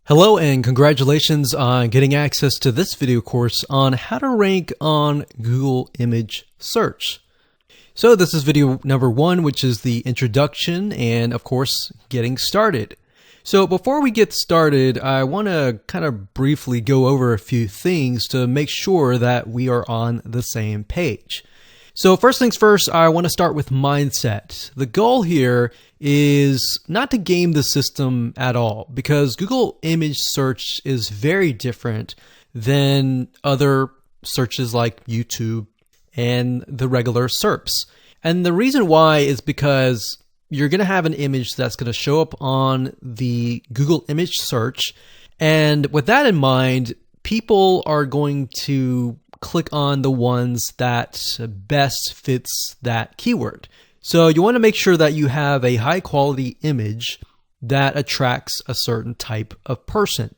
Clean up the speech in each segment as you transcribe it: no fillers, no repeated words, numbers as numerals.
Hello and congratulations on getting access to this video course on how to rank on Google image search. So this is video number 1, which is the introduction and of course getting started. So before we get started, I want to kind of briefly go over a few things to make sure that we are on the same page. So first things first, I want to start with mindset. The goal here is not to game the system at all, because Google image search is very different than other searches like YouTube and the regular SERPs. And the reason why is because you're going to have an image that's going to show up on the Google image search. And with that in mind, people are going to click on the ones that best fits that keyword. So you want to make sure that you have a high quality image that attracts a certain type of person.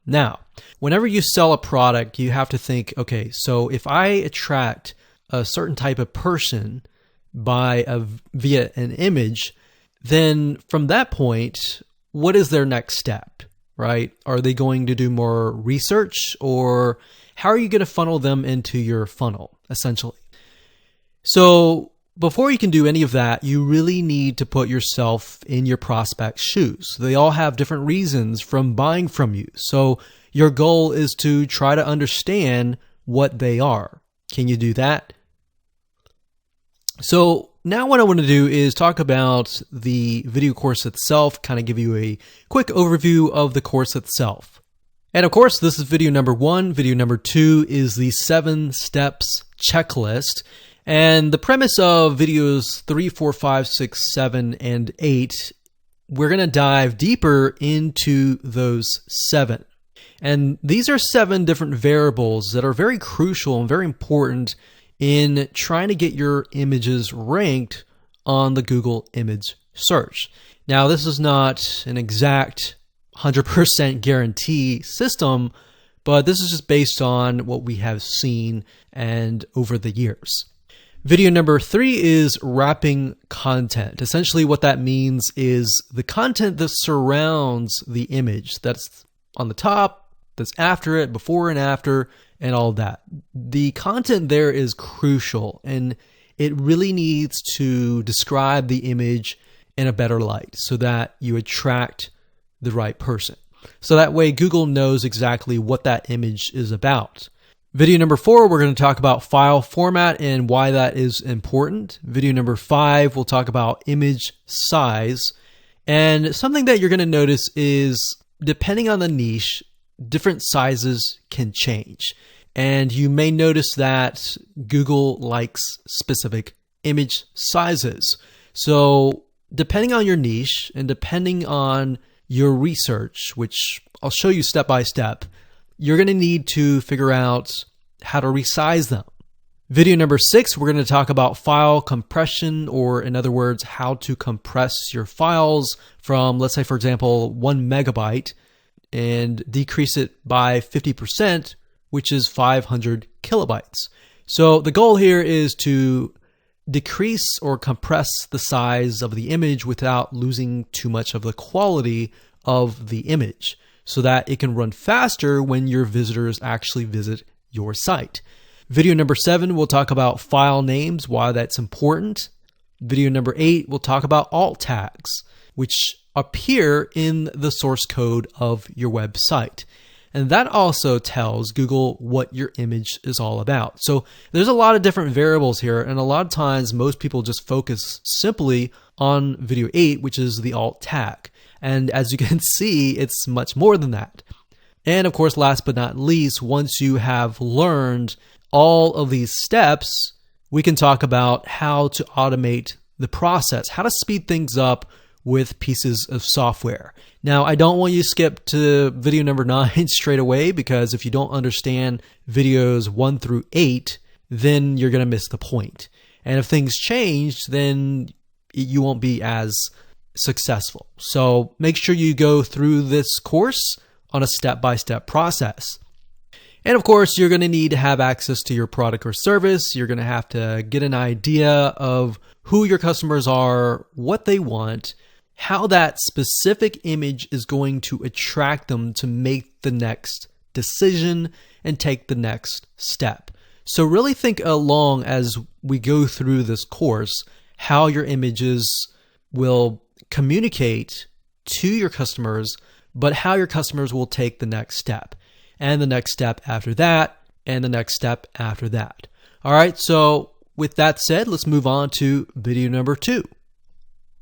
Now, whenever you sell a product, you have to think, okay, so if I attract a certain type of person via an image, then from that point, what is their next step, right? Are they going to do more research, or how are you going to funnel them into your funnel, essentially? So before you can do any of that, you really need to put yourself in your prospect's shoes. They all have different reasons from buying from you. So your goal is to try to understand what they are. Can you do that? So now what I want to do is talk about the video course itself, kind of give you a quick overview of the course itself. And of course, this is video number 1. Video number 2 is the 7 steps checklist. And the premise of videos 3, 4, 5, 6, 7, and 8, we're going to dive deeper into those 7. And these are 7 different variables that are very crucial and very important in trying to get your images ranked on the Google image search. Now, this is not an exact 100% guarantee system, but this is just based on what we have seen and over the years. Video number 3 is wrapping content. Essentially what that means is the content that surrounds the image that's on the top, that's after it, before and after, and all that. The content there is crucial, and it really needs to describe the image in a better light so that you attract the right person. So that way Google knows exactly what that image is about. Video number 4, we're going to talk about file format and why that is important. Video number 5, we'll talk about image size. And something that you're going to notice is, depending on the niche, different sizes can change. And you may notice that Google likes specific image sizes. So depending on your niche and depending on your research, which I'll show you step by step, you're going to need to figure out how to resize them. Video number 6, we're going to talk about file compression, or in other words, how to compress your files from, let's say, for example, 1 megabyte and decrease it by 50%, which is 500 kilobytes. So the goal here is to decrease or compress the size of the image without losing too much of the quality of the image, so that it can run faster when your visitors actually visit your site. Video number 7, we'll talk about file names, why that's important. Video number 8, we'll talk about alt tags, which appear in the source code of your website. And that also tells Google what your image is all about. So there's a lot of different variables here, and a lot of times most people just focus simply on video 8, which is the alt tag. And as you can see, it's much more than that. And of course, last but not least, once you have learned all of these steps, we can talk about how to automate the process, how to speed things up with pieces of software. Now, I don't want you to skip to video number 9 straight away, because if you don't understand videos 1 through 8, then you're going to miss the point. And if things change, then you won't be as successful. So make sure you go through this course on a step-by-step process. And of course, you're going to need to have access to your product or service. You're going to have to get an idea of who your customers are, what they want, how that specific image is going to attract them to make the next decision and take the next step. So really think along as we go through this course how your images will communicate to your customers, but how your customers will take the next step, and the next step after that, and the next step after that. All right, so with that said, let's move on to video number 2.